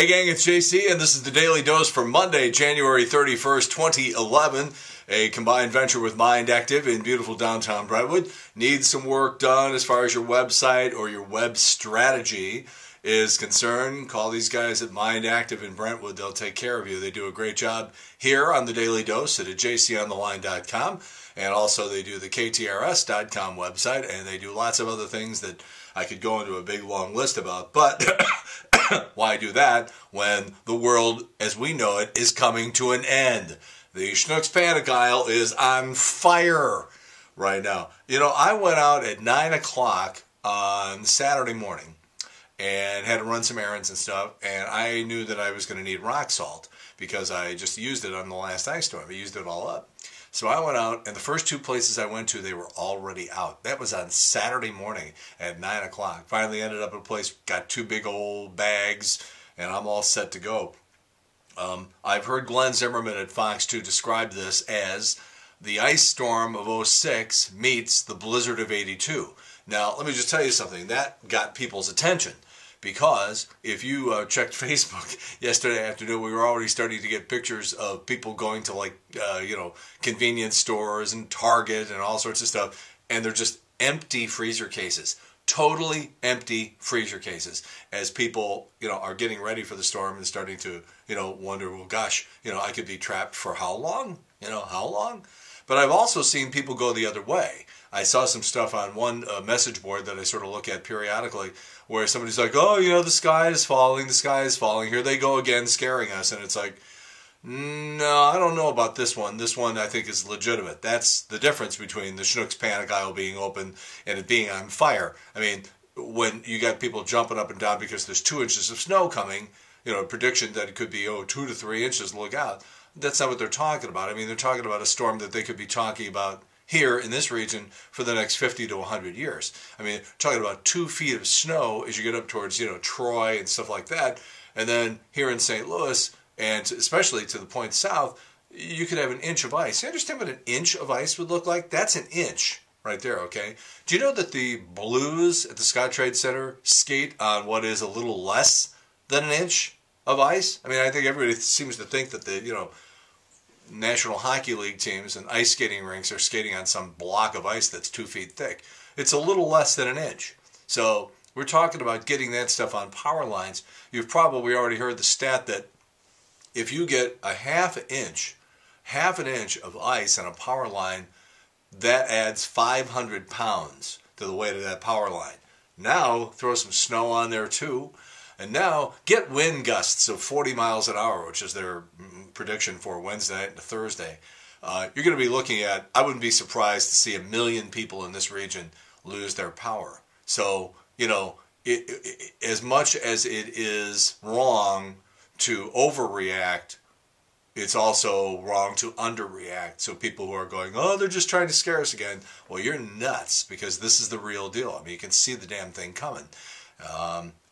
Hey gang, it's JC and this is the Daily Dose for Monday, January 31st, 2011. A combined venture with Mind Active in beautiful downtown Brentwood. Need some work done as far as your website or your web strategy is concerned. Call these guys at Mind Active in Brentwood. They'll take care of you. They do a great job here on the Daily Dose at jc'sdailydose.com. And also they do the ktrs.com website, and they do lots of other things that I could go into a big long list about. But why do that when the world as we know it is coming to an end? The Schnucks Panic Aisle is on fire right now. You know, I went out at 9 o'clock on Saturday morning and had to run some errands and stuff, and I knew that I was going to need rock salt because I just used it on the last ice storm. I used it all up. So I went out, and the first two places I went to, they were already out. That was on Saturday morning at 9 o'clock. Finally ended up at a place, got two big old bags, and I'm all set to go. I've heard Glenn Zimmerman at Fox 2 describe this as the ice storm of '06 meets the blizzard of '82. Now, let me just tell you something. That got people's attention. Because if you checked Facebook yesterday afternoon, we were already starting to get pictures of people going to convenience stores and Target and all sorts of stuff, and they're just empty freezer cases, totally empty freezer cases, as people are getting ready for the storm and starting to wonder, well, gosh, I could be trapped for how long? How long? But I've also seen people go the other way. I saw some stuff on one message board that I sort of look at periodically where somebody's like, oh, the sky is falling, the sky is falling. Here they go again scaring us. And it's like, no, I don't know about this one. This one I think is legitimate. That's the difference between the Schnucks Panic Aisle being open and it being on fire. I mean, when you got people jumping up and down because there's 2 inches of snow coming, a prediction that it could be, 2 to 3 inches, look out. That's not what they're talking about. I mean, they're talking about a storm that they could be talking about here in this region for the next 50 to 100 years. I mean, talking about 2 feet of snow as you get up towards, Troy and stuff like that. And then here in St. Louis, and especially to the point south, you could have an inch of ice. You understand what an inch of ice would look like? That's an inch right there, okay? Do you know that the Blues at the Scott Trade Center skate on what is a little less than an inch of ice? I mean, I think everybody seems to think that the, National Hockey League teams and ice skating rinks are skating on some block of ice that's 2 feet thick. It's a little less than an inch. So we're talking about getting that stuff on power lines. You've probably already heard the stat that if you get a half an inch of ice on a power line, that adds 500 pounds to the weight of that power line. Now throw some snow on there too. And now get wind gusts of 40 miles an hour, which is their prediction for Wednesday night and Thursday. You're going to be looking at, I wouldn't be surprised to see 1 million people in this region lose their power. So, as much as it is wrong to overreact, it's also wrong to underreact. So people who are going, oh, they're just trying to scare us again. Well, you're nuts, because this is the real deal. I mean, you can see the damn thing coming.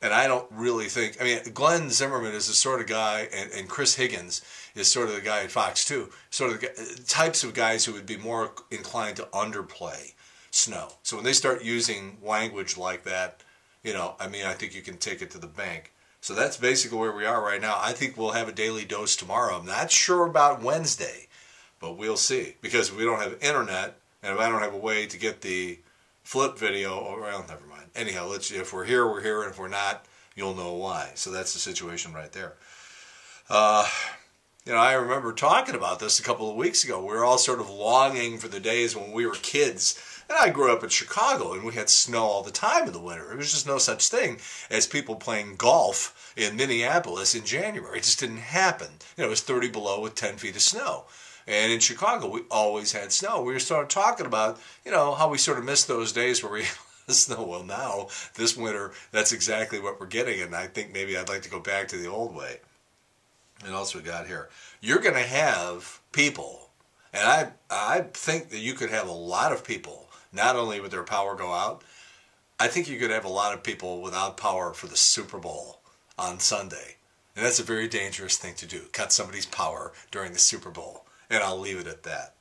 And I don't really think, Glenn Zimmerman is the sort of guy, and Chris Higgins is sort of the guy at Fox 2, sort of the types of guys who would be more inclined to underplay snow. So when they start using language like that, I think you can take it to the bank. So that's basically where we are right now. I think we'll have a daily dose tomorrow. I'm not sure about Wednesday, but we'll see. Because if we don't have internet, and if I don't have a way to get the flip video, well, never mind. Anyhow, if we're here, we're here, and if we're not, you'll know why. So that's the situation right there. I remember talking about this a couple of weeks ago. We were all sort of longing for the days when we were kids. And I grew up in Chicago, and we had snow all the time in the winter. There was just no such thing as people playing golf in Minneapolis in January. It just didn't happen. It was 30 below with 10 feet of snow. And in Chicago, we always had snow. We were sort of talking about, how we sort of missed those days where we snow. Well, now, this winter, that's exactly what we're getting, and I think maybe I'd like to go back to the old way. And else we got here. You're going to have people, and I think that you could have a lot of people, not only with their power go out, I think you could have a lot of people without power for the Super Bowl on Sunday. And that's a very dangerous thing to do, cut somebody's power during the Super Bowl. And I'll leave it at that.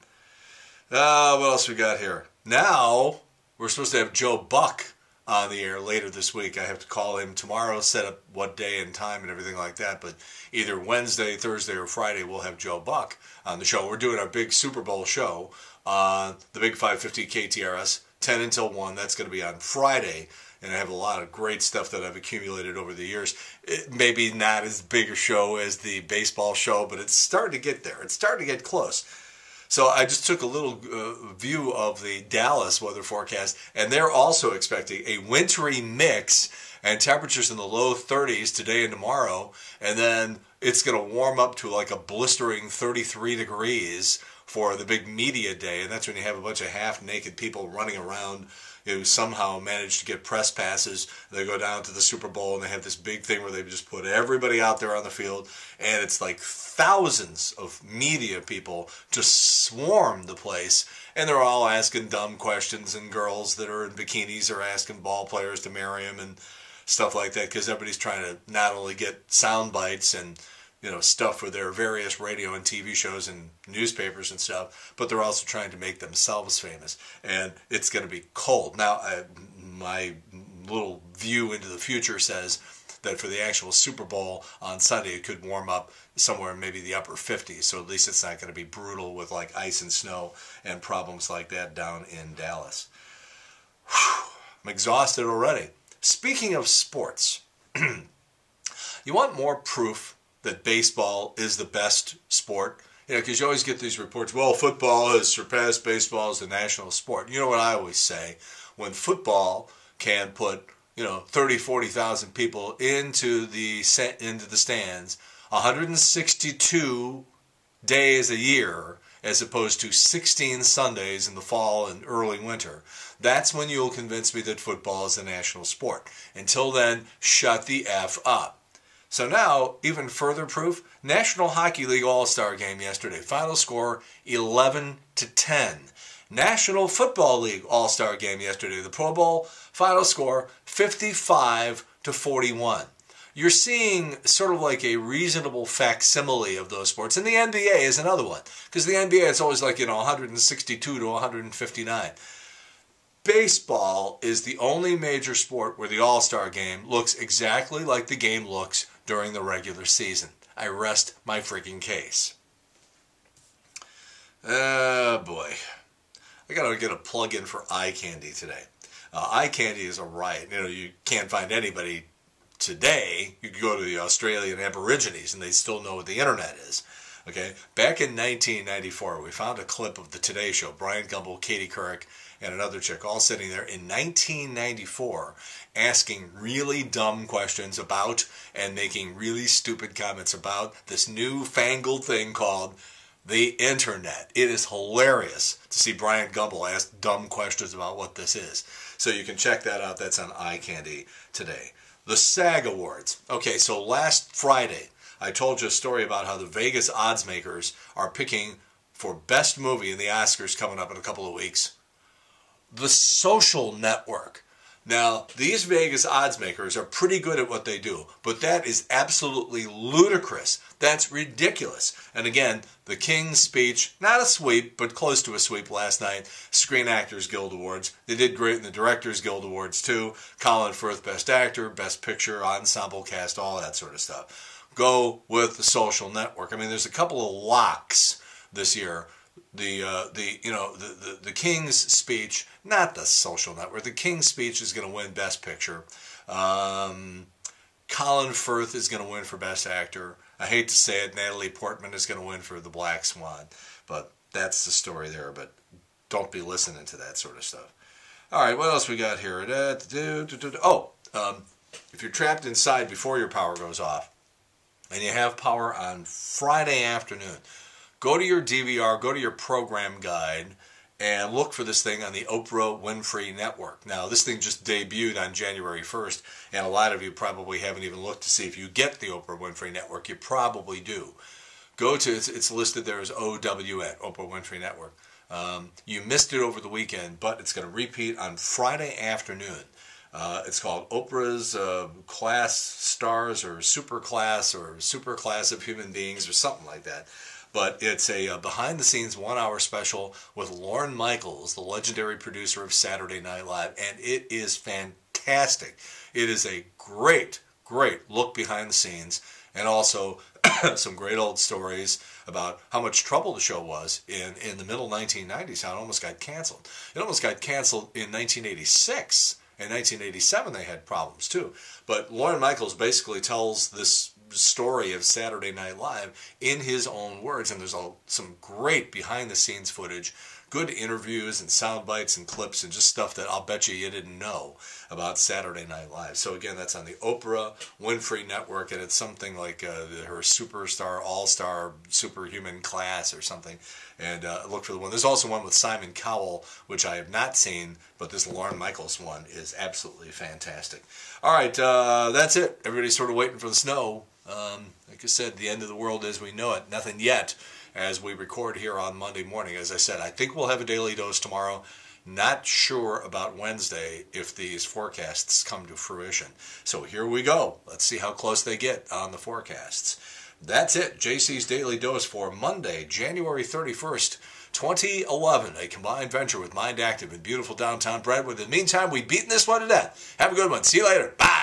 What else we got here? Now, we're supposed to have Joe Buck on the air later this week. I have to call him tomorrow, set up what day and time and everything like that. But either Wednesday, Thursday, or Friday, we'll have Joe Buck on the show. We're doing our big Super Bowl show on the Big 550 KTRS, 10 until 1. That's going to be on Friday. And I have a lot of great stuff that I've accumulated over the years. It maybe not as big a show as the baseball show, but it's starting to get there. It's starting to get close. So I just took a little view of the Dallas weather forecast, and they're also expecting a wintry mix and temperatures in the low 30s today and tomorrow, and then it's going to warm up to like a blistering 33 degrees for the big media day, and that's when you have a bunch of half-naked people running around who somehow managed to get press passes. They go down to the Super Bowl and they have this big thing where they just put everybody out there on the field, and it's like thousands of media people just swarm the place, and they're all asking dumb questions, and girls that are in bikinis are asking ball players to marry them and stuff like that, because everybody's trying to not only get sound bites and stuff for their various radio and TV shows and newspapers and stuff, but they're also trying to make themselves famous. And it's going to be cold. Now, my little view into the future says that for the actual Super Bowl on Sunday, it could warm up somewhere in maybe the upper 50s. So at least it's not going to be brutal with like ice and snow and problems like that down in Dallas. Whew, I'm exhausted already. Speaking of sports, you want more proof that baseball is the best sport? Because you always get these reports, well, football has surpassed baseball as the national sport. You know what I always say? When football can put 30, 40,000 people into the stands 162 days a year as opposed to 16 Sundays in the fall and early winter, that's when you'll convince me that football is the national sport. Until then, shut the F up. So now, even further proof, National Hockey League All-Star Game yesterday. Final score 11-10. National Football League All-Star Game yesterday. The Pro Bowl, final score 55-41. You're seeing sort of like a reasonable facsimile of those sports. And the NBA is another one. Because the NBA, it's always like, 162 to 159. Baseball is the only major sport where the All-Star Game looks exactly like the game looks during the regular season. I rest my freaking case. Oh boy. I gotta get a plug-in for eye candy today. Eye candy is a riot. You can't find anybody today. You can go to the Australian Aborigines and they still know what the internet is. Okay, back in 1994, we found a clip of the Today Show. Brian Gumbel, Katie Couric, and another chick all sitting there in 1994 asking really dumb questions about and making really stupid comments about this newfangled thing called the internet. It is hilarious to see Brian Gumbel ask dumb questions about what this is. So you can check that out. That's on Eye Candy today. The SAG Awards. Okay, so last Friday, I told you a story about how the Vegas odds makers are picking for best movie in the Oscars coming up in a couple of weeks. The Social Network. Now, these Vegas odds makers are pretty good at what they do, but that is absolutely ludicrous. That's ridiculous. And again, the King's Speech, not a sweep, but close to a sweep last night. Screen Actors Guild Awards. They did great in the Directors Guild Awards too. Colin Firth, Best Actor, Best Picture, Ensemble Cast, all that sort of stuff. Go with the Social Network. I mean, there's a couple of locks this year. The King's Speech, not the Social Network. The King's Speech is going to win Best Picture. Colin Firth is going to win for Best Actor. I hate to say it, Natalie Portman is going to win for The Black Swan, but that's the story there. But don't be listening to that sort of stuff. All right, what else we got here? If you're trapped inside before your power goes off, and you have power on Friday afternoon, go to your DVR, go to your program guide, and look for this thing on the Oprah Winfrey Network. Now, this thing just debuted on January 1st, and a lot of you probably haven't even looked to see if you get the Oprah Winfrey Network. You probably do. Go to, it's listed there as OWN, Oprah Winfrey Network. You missed it over the weekend, but it's going to repeat on Friday afternoon. It's called Oprah's Class Stars or Super Class of Human Beings or something like that. But it's a behind-the-scenes 1-hour special with Lorne Michaels, the legendary producer of Saturday Night Live, and it is fantastic. fantastic. It is a great look behind the scenes, and also some great old stories about how much trouble the show was in the middle 1990s, how it almost got canceled. It almost got canceled in 1986. In 1987, they had problems too. But Lorne Michaels basically tells this story of Saturday Night Live in his own words, and there's some great behind-the-scenes footage, good interviews and sound bites and clips and just stuff that I'll bet you didn't know about Saturday Night Live. So again, that's on the Oprah Winfrey Network, and it's something like her Superstar All-Star Superhuman Class or something. And look for the one. There's also one with Simon Cowell, which I have not seen, but this Lorne Michaels one is absolutely fantastic. All right, that's it. Everybody's sort of waiting for the snow. Like I said, the end of the world as we know it. Nothing yet as we record here on Monday morning. As I said, I think we'll have a Daily Dose tomorrow. Not sure about Wednesday if these forecasts come to fruition. So here we go. Let's see how close they get on the forecasts. That's it. JC's Daily Dose for Monday, January 31st, 2011. A combined venture with Mind Active in beautiful downtown Brentwood. In the meantime, we've beaten this one to death. Have a good one. See you later. Bye.